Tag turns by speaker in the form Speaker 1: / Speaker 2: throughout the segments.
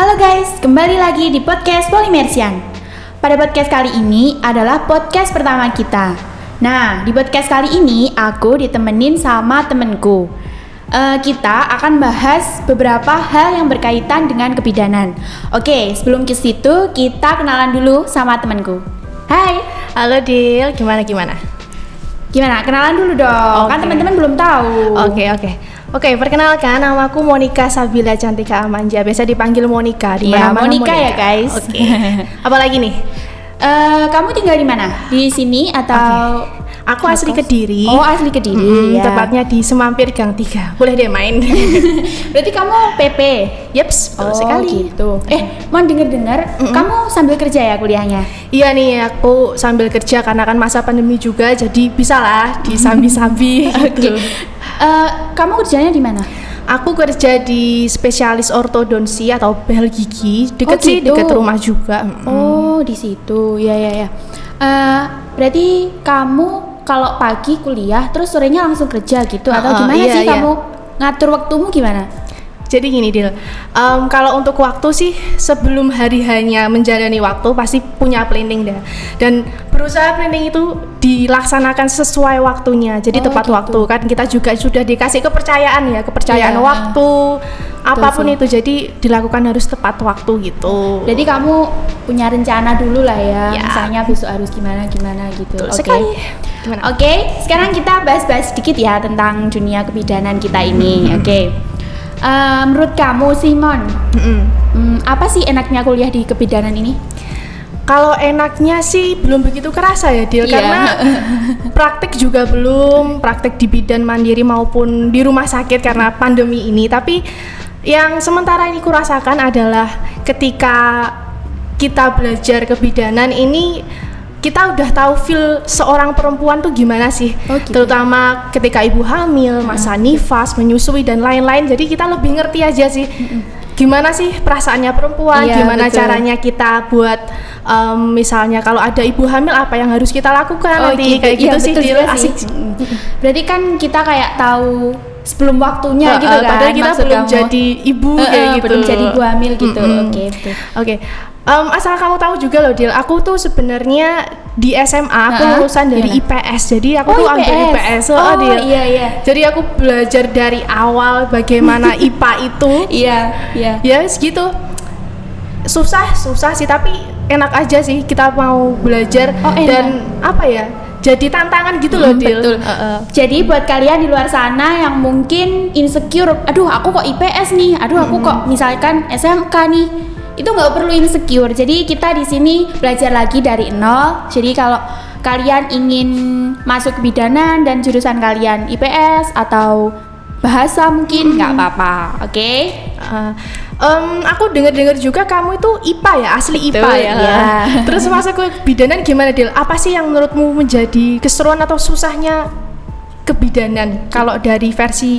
Speaker 1: Halo guys, kembali lagi di podcast Polimersian. Pada podcast kali ini adalah podcast pertama kita. Nah, di podcast kali ini aku ditemenin sama temenku. Kita akan bahas beberapa hal yang berkaitan dengan kebidanan. Oke, sebelum ke situ kita kenalan dulu sama temenku. Hai.
Speaker 2: Halo Dil, gimana?
Speaker 1: Gimana? Kenalan dulu dong. Kan teman-teman belum tahu.
Speaker 2: Oke, perkenalkan, namaku Monica Sabila Cantika Amanja, biasa dipanggil Monica. Di
Speaker 1: Iya,
Speaker 2: mana-mana
Speaker 1: Monica ya guys.
Speaker 2: Oke. Apalagi nih?
Speaker 1: Kamu tinggal di mana? Di sini atau?
Speaker 2: Aku asli Kediri.
Speaker 1: Oh, asli Kediri. Ya.
Speaker 2: Tepatnya di Semampir Gang 3. Boleh deh main.
Speaker 1: Berarti kamu PP?
Speaker 2: Yeps, betul sekali.
Speaker 1: Gitu. Mau denger-dengar, kamu sambil kerja ya kuliahnya?
Speaker 2: Iya nih, aku sambil kerja karena kan masa pandemi juga, jadi bisa lah disambi-sambi. Gitu.
Speaker 1: Kamu kerjanya di mana?
Speaker 2: Aku kerja di spesialis ortodonsi atau behel gigi, dekat rumah juga.
Speaker 1: Oh, di situ. Ya. Berarti kamu kalau pagi kuliah terus sorenya langsung kerja gitu atau gimana sih kamu ngatur waktumu gimana?
Speaker 2: Jadi gini Dil, kalau untuk waktu sih sebelum hari hanya menjalani waktu pasti punya planning dah, dan berusaha planning itu dilaksanakan sesuai waktunya, jadi tepat
Speaker 1: gitu.
Speaker 2: waktu kan kita juga sudah dikasih kepercayaan waktu apapun itu, jadi dilakukan harus tepat waktu gitu.
Speaker 1: Jadi kamu punya rencana dulu lah ya. Misalnya besok harus gimana gitu. Oke, sekarang kita bahas-bahas sedikit ya tentang dunia kebidanan kita ini. Oke. Menurut kamu Simon, apa sih enaknya kuliah di kebidanan ini?
Speaker 2: Kalau enaknya sih belum begitu kerasa ya Dil, karena praktek juga belum, praktek di bidan mandiri maupun di rumah sakit karena pandemi ini. Tapi yang sementara ini kurasakan adalah ketika kita belajar kebidanan ini, kita udah tahu feel seorang perempuan tuh gimana sih, terutama ketika ibu hamil, masa nifas, menyusui dan lain-lain. Jadi kita lebih ngerti aja sih gimana sih perasaannya perempuan, gimana caranya kita buat misalnya kalau ada ibu hamil apa yang harus kita lakukan nanti kayak gitu sih. Asik.
Speaker 1: Berarti kan kita kayak tahu sebelum waktunya gitu kan.
Speaker 2: Padahal kita belum jadi ibu kayak gitu.
Speaker 1: Belum jadi ibu hamil gitu. Oke.
Speaker 2: Asal kamu tahu juga loh Dil, aku tuh sebenarnya di SMA aku lulusan dari IPS, jadi aku tuh ambil IPS. Dil.
Speaker 1: Iya.
Speaker 2: Jadi aku belajar dari awal bagaimana IPA itu. Iya. Ya segitu. Susah sih, tapi enak aja sih kita mau belajar dan apa ya? Jadi tantangan gitu loh Dil.
Speaker 1: Betul. Jadi buat kalian di luar sana yang mungkin insecure, aduh aku kok IPS nih, aduh aku kok misalkan SMK nih, itu nggak perlu insecure. Jadi kita di sini belajar lagi dari nol. Jadi kalau kalian ingin masuk kebidanan dan jurusan kalian IPS atau bahasa mungkin nggak apa-apa. Oke.
Speaker 2: Aku dengar juga kamu itu IPA ya, asli IPA ya. Terus masuk ke kebidanan gimana Dil? Apa sih yang menurutmu menjadi keseruan atau susahnya kebidanan kalau dari versi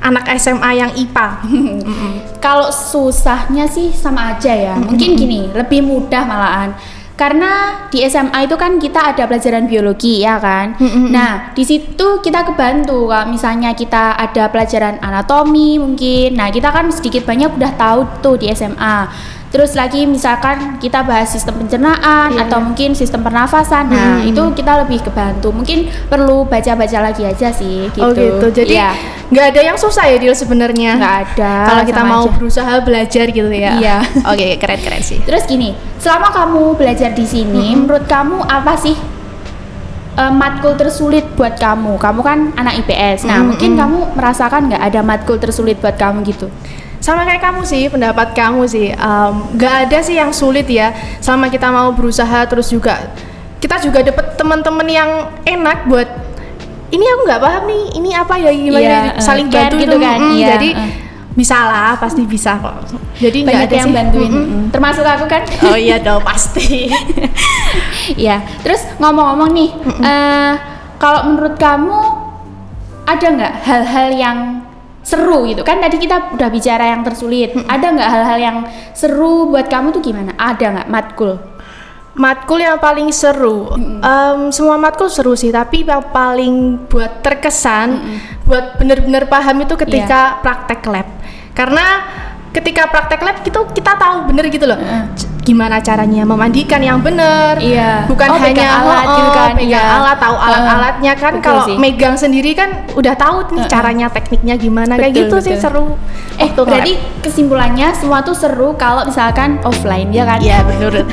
Speaker 2: anak SMA yang IPA?
Speaker 1: Kalau susahnya sih sama aja ya. Mungkin gini, lebih mudah malahan. Karena di SMA itu kan kita ada pelajaran biologi ya kan. Nah, di situ kita kebantu kalau misalnya kita ada pelajaran anatomi mungkin. Nah, kita kan sedikit banyak udah tahu tuh di SMA. Terus lagi misalkan kita bahas sistem pencernaan atau mungkin sistem pernafasan. Nah, itu kita lebih kebantu. Mungkin perlu baca-baca lagi aja sih gitu.
Speaker 2: Oh gitu. Jadi nggak ada yang susah ya Dil sebenarnya.
Speaker 1: Nggak ada.
Speaker 2: Kalau kita mau berusaha belajar gitu ya.
Speaker 1: Iya.
Speaker 2: Oke, keren sih.
Speaker 1: Terus gini, selama kamu belajar di sini, menurut kamu apa sih matkul tersulit buat kamu? Kamu kan anak IPS. Nah, mungkin kamu merasakan nggak ada matkul tersulit buat kamu gitu?
Speaker 2: Sama kayak kamu sih, pendapat kamu sih, nggak ada sih yang sulit ya. Selama kita mau berusaha, terus juga kita juga dapet teman-teman yang enak buat ini aku nggak paham nih, ini apa ya gimana, saling bantu
Speaker 1: gitu kan.
Speaker 2: Jadi bisa lah, pasti bisa kok. Jadi nggak ada
Speaker 1: yang
Speaker 2: sih
Speaker 1: bantuin, termasuk aku kan.
Speaker 2: Oh iya dong pasti.
Speaker 1: Iya. Terus ngomong-ngomong nih, kalau menurut kamu ada nggak hal-hal yang seru gitu kan? Tadi kita udah bicara yang tersulit. Ada nggak hal-hal yang seru buat kamu tuh gimana? Ada nggak matkul yang paling seru? Semua matkul seru sih, tapi yang paling buat terkesan, buat bener-bener paham itu ketika praktek lab. Karena
Speaker 2: ketika praktek lab kita tahu bener gitu loh. Gimana caranya memandikan yang bener.
Speaker 1: Iya.
Speaker 2: Bukan hanya
Speaker 1: pegang alat gitu kan.
Speaker 2: pegang alat, tahu alat-alatnya kan. Kalau megang sendiri kan udah tahu nih caranya, tekniknya gimana. Kayak gitu sih seru.
Speaker 1: Berarti kesimpulannya semua tuh seru kalau misalkan offline ya kan?
Speaker 2: Iya, bener.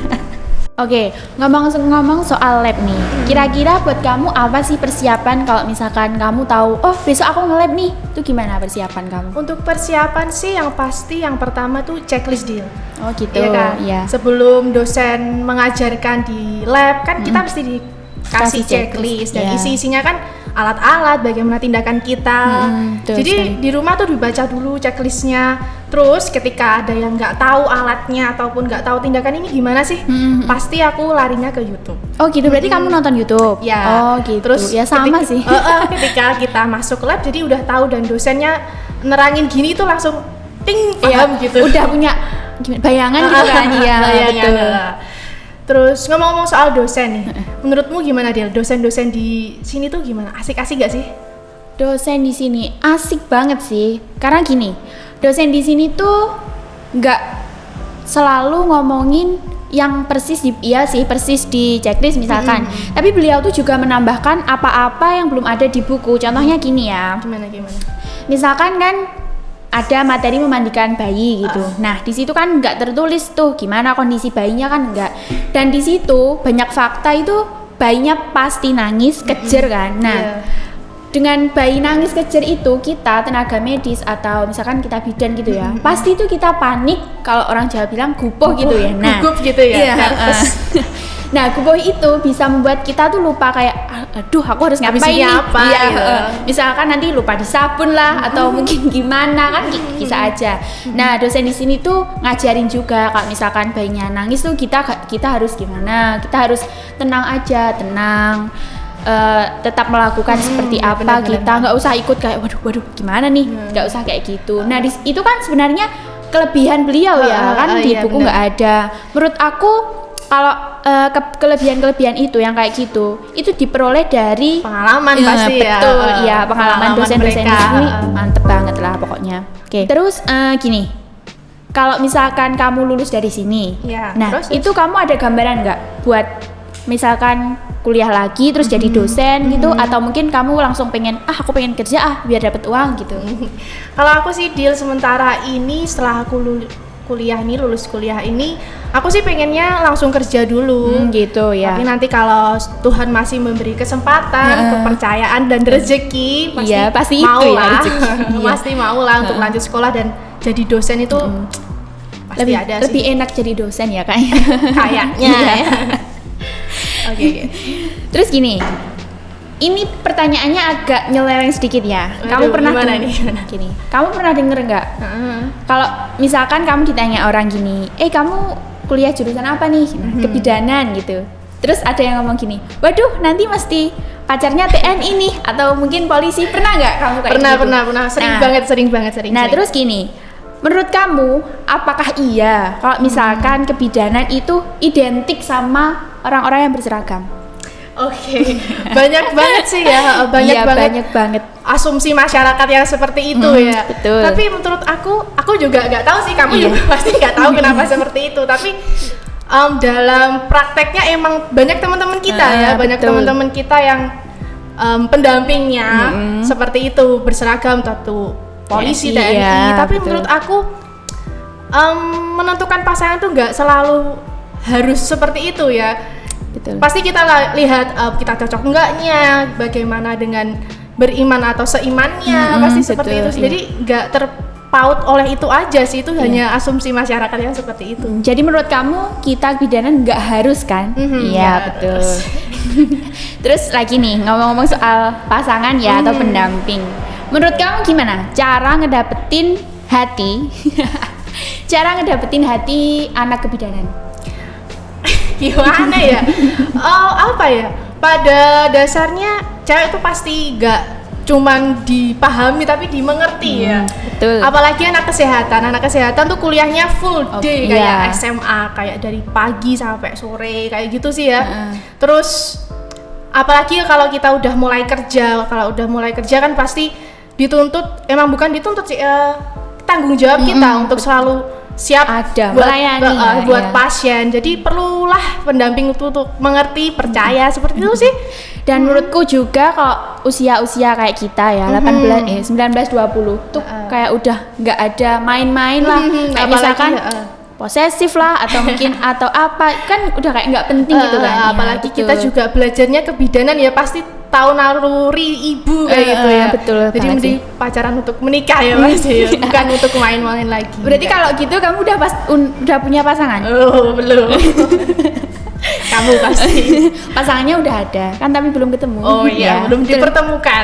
Speaker 1: Oke, ngomong soal lab nih. Kira-kira buat kamu apa sih persiapan kalau misalkan kamu tahu, oh besok aku nge-lab nih. Itu gimana persiapan kamu?
Speaker 2: Untuk persiapan sih yang pasti yang pertama tuh checklist deal.
Speaker 1: Oh gitu.
Speaker 2: Iya kan?
Speaker 1: Iya.
Speaker 2: Sebelum dosen mengajarkan di lab kan kita mesti dikasih checklist dan isi-isinya kan alat-alat, bagaimana tindakan kita. Jadi di rumah tuh dibaca dulu checklistnya. Terus ketika ada yang nggak tahu alatnya ataupun nggak tahu tindakan ini gimana sih, pasti aku larinya ke YouTube.
Speaker 1: Oh gitu, berarti kamu nonton YouTube?
Speaker 2: Ya.
Speaker 1: Oh gitu. Terus ya sama sih.
Speaker 2: Ketika kita masuk lab jadi udah tahu dan dosennya nerangin gini tuh langsung ting paham gitu.
Speaker 1: Udah punya bayangan gitu kan? Iya, betul.
Speaker 2: Terus ngomong-ngomong soal dosen nih, menurutmu gimana Del? Dosen-dosen di sini tuh gimana? Asik-asik gak sih?
Speaker 1: Dosen di sini asik banget sih, karena gini, dosen di sini tuh nggak selalu ngomongin yang persis persis di checklist misalkan, tapi beliau tuh juga menambahkan apa-apa yang belum ada di buku. Contohnya gini ya.
Speaker 2: Gimana?
Speaker 1: Misalkan kan ada materi memandikan bayi gitu. Nah, di situ kan nggak tertulis tuh gimana kondisi bayinya kan enggak. Dan di situ banyak fakta itu bayinya pasti nangis, kejer kan. Nah, dengan bayi nangis kejer itu kita tenaga medis atau misalkan kita bidan gitu ya, pasti itu kita panik, kalau orang Jawa bilang gupoh gitu ya. Nah,
Speaker 2: gugup gitu ya. Nervous.
Speaker 1: Nah, gupoh itu bisa membuat kita tuh lupa kayak aduh aku harus ngapain nih. Misalkan nanti lupa disabun lah atau mungkin gimana kan bisa aja. Nah, dosen di sini tuh ngajarin juga kalau misalkan bayinya nangis tuh kita harus gimana? Kita harus tenang aja, tetap melakukan seperti apa kita nggak usah ikut kayak waduh gimana nih, nggak usah kayak gitu. Nah, itu kan sebenarnya kelebihan beliau ya kan di buku nggak ada. Menurut aku kalau kelebihan itu yang kayak gitu itu diperoleh dari
Speaker 2: pengalaman pasti ya.
Speaker 1: Betul, iya pengalaman dosen-dosen di sini mantep banget lah pokoknya. Oke. Terus gini, kalau misalkan kamu lulus dari sini, terus itu kamu ada gambaran nggak buat misalkan kuliah lagi terus jadi dosen gitu, atau mungkin kamu langsung aku pengen kerja biar dapat uang gitu?
Speaker 2: Kalau aku sih deal sementara ini setelah aku lulus kuliah ini, aku sih pengennya langsung kerja dulu.
Speaker 1: Gitu ya.
Speaker 2: Tapi nanti kalau Tuhan masih memberi kesempatan, kepercayaan dan rezeki, pasti mau
Speaker 1: itu
Speaker 2: lah.
Speaker 1: Ya,
Speaker 2: pasti mau lah untuk lanjut sekolah dan jadi dosen itu pasti ada sih.
Speaker 1: Lebih enak jadi dosen ya kayaknya.
Speaker 2: Kayaknya. Oke.
Speaker 1: Terus gini. Ini pertanyaannya agak nyeleweng sedikit ya. Kamu pernah gini? Kamu pernah denger nggak? Kalau misalkan kamu ditanya orang gini, kamu kuliah jurusan apa nih? Kebidanan gitu. Terus ada yang ngomong gini, waduh nanti mesti pacarnya TNI nih atau mungkin polisi. Pernah nggak kamu kayak gitu?
Speaker 2: Pernah. Sering banget.
Speaker 1: Nah terus gini, menurut kamu apakah iya kalau misalkan kebidanan itu identik sama orang-orang yang berseragam?
Speaker 2: Oke. Banyak banget sih ya, banyak banget asumsi masyarakat yang seperti itu ya.
Speaker 1: Betul.
Speaker 2: Tapi menurut aku juga nggak tahu sih, kamu juga pasti nggak tahu kenapa seperti itu. Tapi dalam prakteknya emang banyak teman-teman kita banyak teman-teman kita yang pendampingnya seperti itu, berseragam tentu polisi, TNI. Tapi menurut aku menentukan pasangan tuh nggak selalu harus seperti itu ya.
Speaker 1: Betul.
Speaker 2: Pasti kita lihat kita cocok enggaknya, bagaimana dengan beriman atau seimannya, pasti seperti itu. Jadi nggak terpaut oleh itu aja sih, itu hanya asumsi masyarakat yang seperti itu.
Speaker 1: Jadi menurut kamu kita kebidanan nggak harus kan? Iya betul. Terus lagi nih ngomong-ngomong soal pasangan ya atau pendamping. Menurut kamu gimana cara ngedapetin hati anak kebidanan?
Speaker 2: Gimana ya? Apa ya? Pada dasarnya cewek itu pasti gak cuman dipahami tapi dimengerti ya.
Speaker 1: Betul.
Speaker 2: Apalagi anak kesehatan tuh kuliahnya full day kayak SMA, kayak dari pagi sampai sore kayak gitu sih ya. Terus apalagi kalau kita udah mulai kerja kan pasti dituntut, emang bukan dituntut sih, tanggung jawab kita untuk selalu siap
Speaker 1: Ada,
Speaker 2: buat
Speaker 1: melayani ya,
Speaker 2: buat
Speaker 1: iya.
Speaker 2: pasien. Jadi perlulah pendamping untuk mengerti, percaya seperti itu sih.
Speaker 1: Dan menurutku juga kalau usia-usia kayak kita ya 19 20 tuh kayak udah nggak ada main-main lah. Kayak
Speaker 2: Apalagi,
Speaker 1: misalkan posesif lah atau mungkin atau apa kan udah kayak nggak penting gitu kan. Ya,
Speaker 2: Apalagi
Speaker 1: betul.
Speaker 2: kita juga belajarnya kebidanan ya pasti tahu naluri ibu kayak gitu ya.
Speaker 1: betul
Speaker 2: Jadi
Speaker 1: banget
Speaker 2: mending
Speaker 1: sih.
Speaker 2: pacaran untuk menikah ya Mas ya. Bukan untuk main-main lagi.
Speaker 1: Berarti kalau gitu kamu udah punya pasangan?
Speaker 2: Oh, belum. Kamu pasti.
Speaker 1: Pasangannya udah ada kan tapi belum ketemu.
Speaker 2: Oh iya, belum
Speaker 1: betul.
Speaker 2: dipertemukan.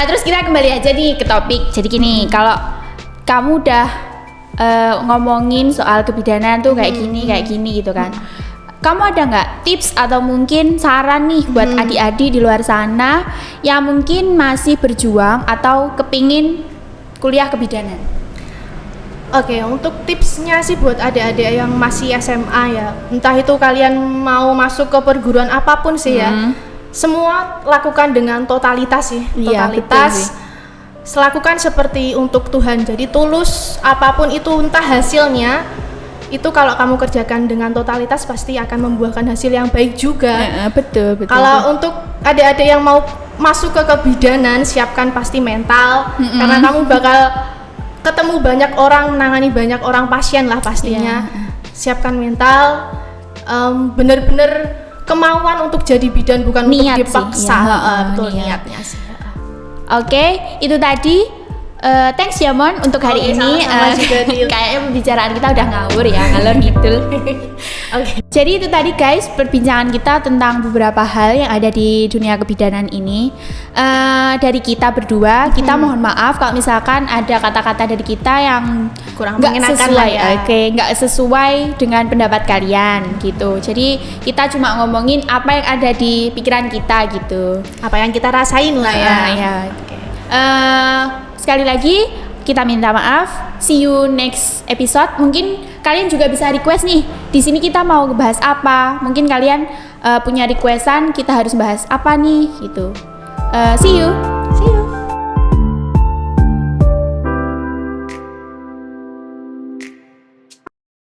Speaker 1: Terus kita kembali aja nih ke topik. Jadi gini, kalau kamu udah ngomongin soal kebidanan tuh kayak gini gitu kan. Kamu ada nggak tips atau mungkin saran nih buat adik-adik di luar sana yang mungkin masih berjuang atau kepingin kuliah kebidanan?
Speaker 2: Oke, untuk tipsnya sih buat adik-adik yang masih SMA ya, entah itu kalian mau masuk ke perguruan apapun sih ya, semua lakukan dengan totalitas sih,
Speaker 1: Iya, betul
Speaker 2: totalitas. Lakukan seperti untuk Tuhan, jadi tulus apapun itu entah hasilnya, itu kalau kamu kerjakan dengan totalitas pasti akan membuahkan hasil yang baik juga.
Speaker 1: Betul.
Speaker 2: Kalau untuk adik-adik yang mau masuk ke kebidanan, siapkan pasti mental, karena kamu bakal ketemu banyak orang, menangani banyak orang pasien lah pastinya. Siapkan mental, bener-bener kemauan untuk jadi bidan, bukan
Speaker 1: Niat
Speaker 2: untuk
Speaker 1: sih,
Speaker 2: dipaksa.
Speaker 1: ya.
Speaker 2: Betul,
Speaker 1: Niat.
Speaker 2: niatnya sih.
Speaker 1: Oke, itu tadi. Thanks ya Mon untuk hari
Speaker 2: Oke,
Speaker 1: ini.
Speaker 2: sama-sama juga, Dil.
Speaker 1: Kayaknya pembicaraan kita udah ngawur ya, ngalor ngidul.
Speaker 2: Oke.
Speaker 1: Jadi itu tadi guys perbincangan kita tentang beberapa hal yang ada di dunia kebidanan ini. Dari kita berdua, kita mohon maaf kalau misalkan ada kata-kata dari kita yang
Speaker 2: Kurang
Speaker 1: nggak
Speaker 2: mengenakan
Speaker 1: sesuai,
Speaker 2: lah ya.
Speaker 1: oke, nggak sesuai dengan pendapat kalian gitu. Jadi kita cuma ngomongin apa yang ada di pikiran kita gitu.
Speaker 2: Apa yang kita rasain lah ya.
Speaker 1: Ya. Sekali lagi kita minta maaf. See you next episode. Mungkin kalian juga bisa request nih. Di sini kita mau ngebahas apa? Mungkin kalian punya requestan kita harus bahas apa nih gitu. See you.